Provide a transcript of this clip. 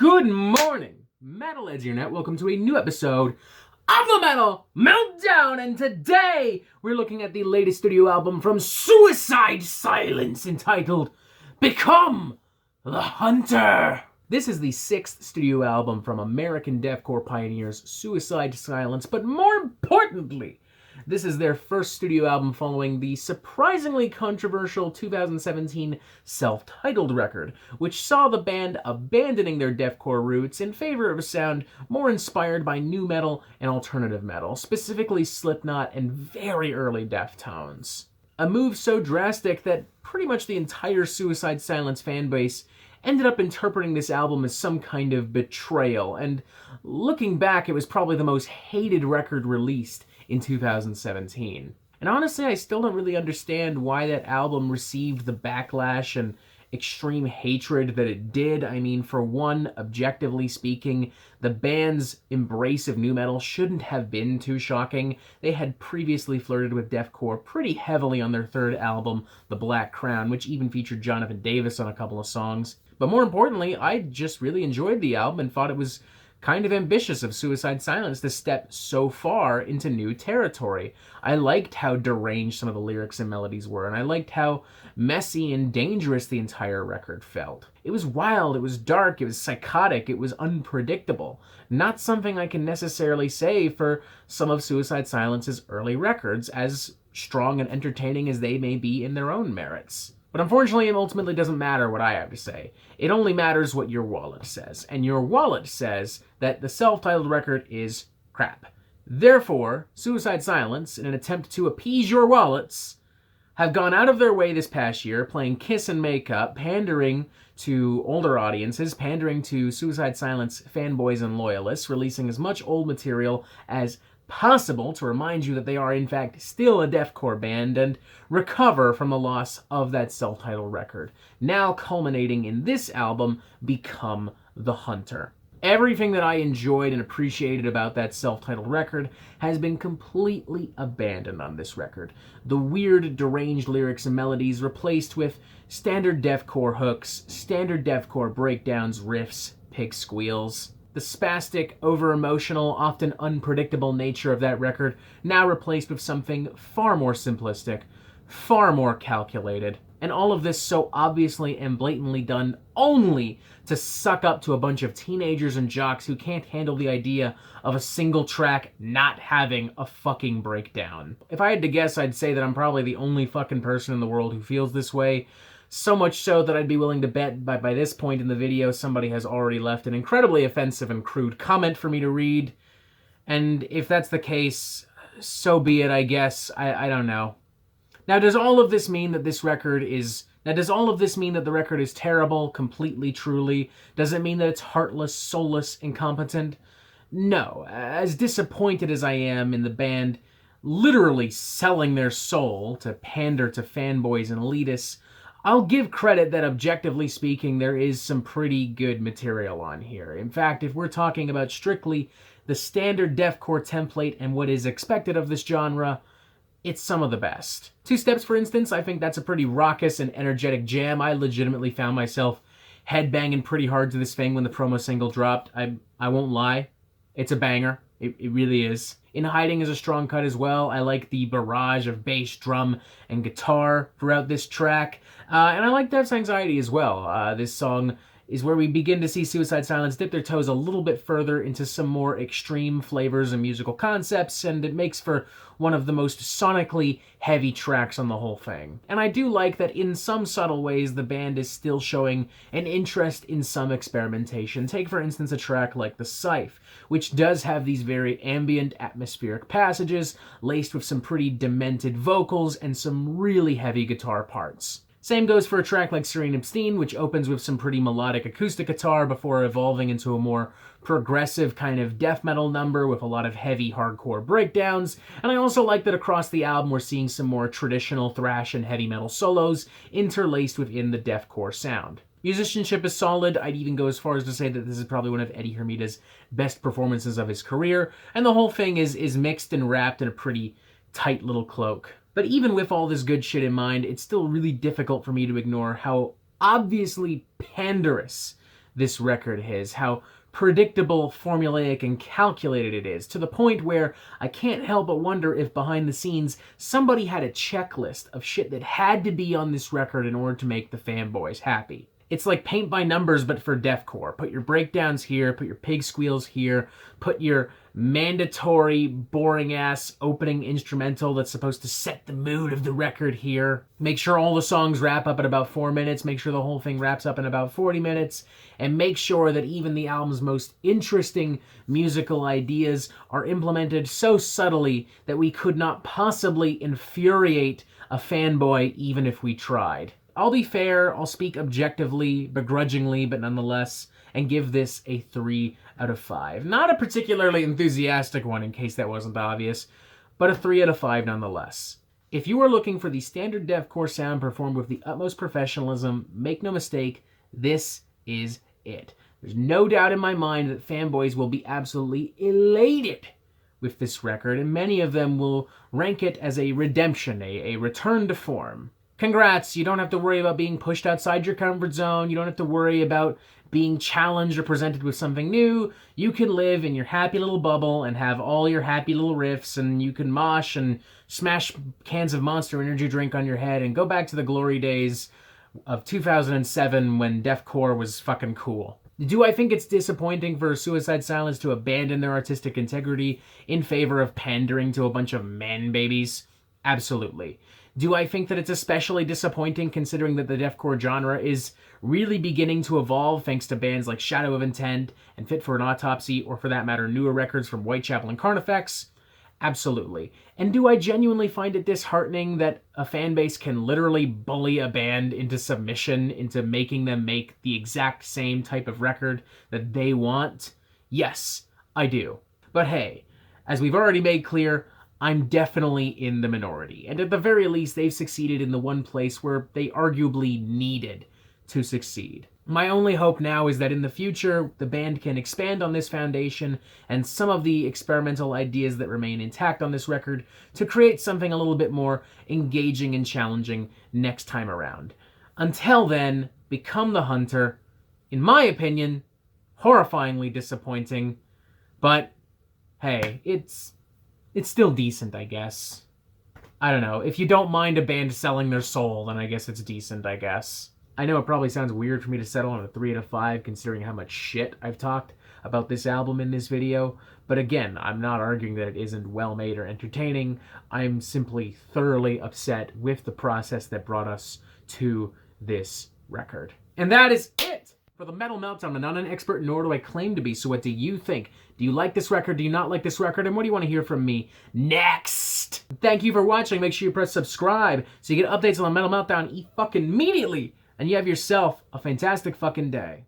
Good morning, Metalheads Internet. Welcome to a new episode of the Metal Meltdown, and today we're looking at the latest studio album from Suicide Silence entitled Become the Hunter. This is the sixth studio album from American deathcore pioneers Suicide Silence, but more importantly, this is their first studio album following the surprisingly controversial 2017 self-titled record, which saw the band abandoning their deathcore roots in favor of a sound more inspired by nu metal and alternative metal, specifically Slipknot and very early Deftones. A move so drastic that pretty much the entire Suicide Silence fanbase ended up interpreting this album as some kind of betrayal, and looking back, it was probably the most hated record released in 2017. And honestly, I still don't really understand why that album received the backlash and extreme hatred that it did. I mean, for one, objectively speaking, the band's embrace of nu metal shouldn't have been too shocking. They had previously flirted with deathcore pretty heavily on their third album, The Black Crown, which even featured Jonathan Davis on a couple of songs. But more importantly, I just really enjoyed the album and thought it was kind of ambitious of Suicide Silence to step so far into new territory. I liked how deranged some of the lyrics and melodies were, and I liked how messy and dangerous the entire record felt. It was wild, it was dark, it was psychotic, it was unpredictable. Not something I can necessarily say for some of Suicide Silence's early records, as strong and entertaining as they may be in their own merits. But unfortunately, it ultimately doesn't matter what I have to say. It only matters what your wallet says. And your wallet says that the self-titled record is crap. Therefore, Suicide Silence, in an attempt to appease your wallets, have gone out of their way this past year, playing Kiss and Makeup, pandering to older audiences, pandering to Suicide Silence fanboys and loyalists, releasing as much old material as possible to remind you that they are in fact still a deathcore band and recover from the loss of that self-titled record, now culminating in this album, Become the Hunter. Everything that I enjoyed and appreciated about that self-titled record has been completely abandoned on this record. The weird, deranged lyrics and melodies replaced with standard deathcore hooks, standard deathcore breakdowns, riffs, pig squeals. The spastic, over-emotional, often unpredictable nature of that record now replaced with something far more simplistic, far more calculated, and all of this so obviously and blatantly done only to suck up to a bunch of teenagers and jocks who can't handle the idea of a single track not having a fucking breakdown. If I had to guess, I'd say that I'm probably the only fucking person in the world who feels this way. So much so that I'd be willing to bet by this point in the video somebody has already left an incredibly offensive and crude comment for me to read. And if that's the case, so be it, I guess. I don't know. Now, does all of this mean that the record is terrible, completely, truly? Does it mean that it's heartless, soulless, incompetent? No. As disappointed as I am in the band literally selling their soul to pander to fanboys and elitists, I'll give credit that, objectively speaking, there is some pretty good material on here. In fact, if we're talking about strictly the standard deathcore template and what is expected of this genre, it's some of the best. Two Steps, for instance, I think that's a pretty raucous and energetic jam. I legitimately found myself headbanging pretty hard to this thing when the promo single dropped. I won't lie. It's a banger. It really is. In Hiding is a strong cut as well. I like the barrage of bass, drum, and guitar throughout this track. And I like Death's Anxiety as well. This song is where we begin to see Suicide Silence dip their toes a little bit further into some more extreme flavors and musical concepts, and it makes for one of the most sonically heavy tracks on the whole thing. And I do like that in some subtle ways the band is still showing an interest in some experimentation. Take, for instance, a track like The Scythe, which does have these very ambient, atmospheric passages, laced with some pretty demented vocals and some really heavy guitar parts. Same goes for a track like Serene Epstein, which opens with some pretty melodic acoustic guitar before evolving into a more progressive kind of death metal number with a lot of heavy hardcore breakdowns. And I also like that across the album we're seeing some more traditional thrash and heavy metal solos interlaced within the deathcore sound. Musicianship is solid. I'd even go as far as to say that this is probably one of Eddie Hermita's best performances of his career, and the whole thing is mixed and wrapped in a pretty tight little cloak. But even with all this good shit in mind, it's still really difficult for me to ignore how obviously panderous this record is, how predictable, formulaic, and calculated it is, to the point where I can't help but wonder if behind the scenes somebody had a checklist of shit that had to be on this record in order to make the fanboys happy. It's like paint by numbers, but for deathcore. Put your breakdowns here, put your pig squeals here, put your mandatory, boring-ass opening instrumental that's supposed to set the mood of the record here. Make sure all the songs wrap up at about 4 minutes, make sure the whole thing wraps up in about 40 minutes, and make sure that even the album's most interesting musical ideas are implemented so subtly that we could not possibly infuriate a fanboy even if we tried. I'll be fair, I'll speak objectively, begrudgingly, but nonetheless, and give this a 3 out of 5. Not a particularly enthusiastic one, in case that wasn't obvious, but a 3 out of 5 nonetheless. If you are looking for the standard deathcore sound performed with the utmost professionalism, make no mistake, this is it. There's no doubt in my mind that fanboys will be absolutely elated with this record, and many of them will rank it as a redemption, a return to form. Congrats, you don't have to worry about being pushed outside your comfort zone. You don't have to worry about being challenged or presented with something new. You can live in your happy little bubble and have all your happy little riffs, and you can mosh and smash cans of Monster Energy drink on your head and go back to the glory days of 2007 when deathcore was fucking cool. Do I think it's disappointing for Suicide Silence to abandon their artistic integrity in favor of pandering to a bunch of man babies? Absolutely. Do I think that it's especially disappointing considering that the deathcore genre is really beginning to evolve thanks to bands like Shadow of Intent and Fit for an Autopsy, or for that matter, newer records from Whitechapel and Carnifex? Absolutely. And do I genuinely find it disheartening that a fan base can literally bully a band into submission, into making them make the exact same type of record that they want? Yes, I do. But hey, as we've already made clear, I'm definitely in the minority, and at the very least, they've succeeded in the one place where they arguably needed to succeed. My only hope now is that in the future, the band can expand on this foundation and some of the experimental ideas that remain intact on this record to create something a little bit more engaging and challenging next time around. Until then, become the hunter. In my opinion, horrifyingly disappointing, but hey, it's still decent, I guess. I don't know. If you don't mind a band selling their soul, then I guess it's decent, I guess. I know it probably sounds weird for me to settle on a 3 out of 5, considering how much shit I've talked about this album in this video. But again, I'm not arguing that it isn't well-made or entertaining. I'm simply thoroughly upset with the process that brought us to this record. And that is it for the Metal Meltdown. I'm not an expert, nor do I claim to be, so what do you think? Do you like this record? Do you not like this record? And what do you want to hear from me next? Thank you for watching. Make sure you press subscribe so you get updates on the Metal Meltdown fucking immediately. And you have yourself a fantastic fucking day.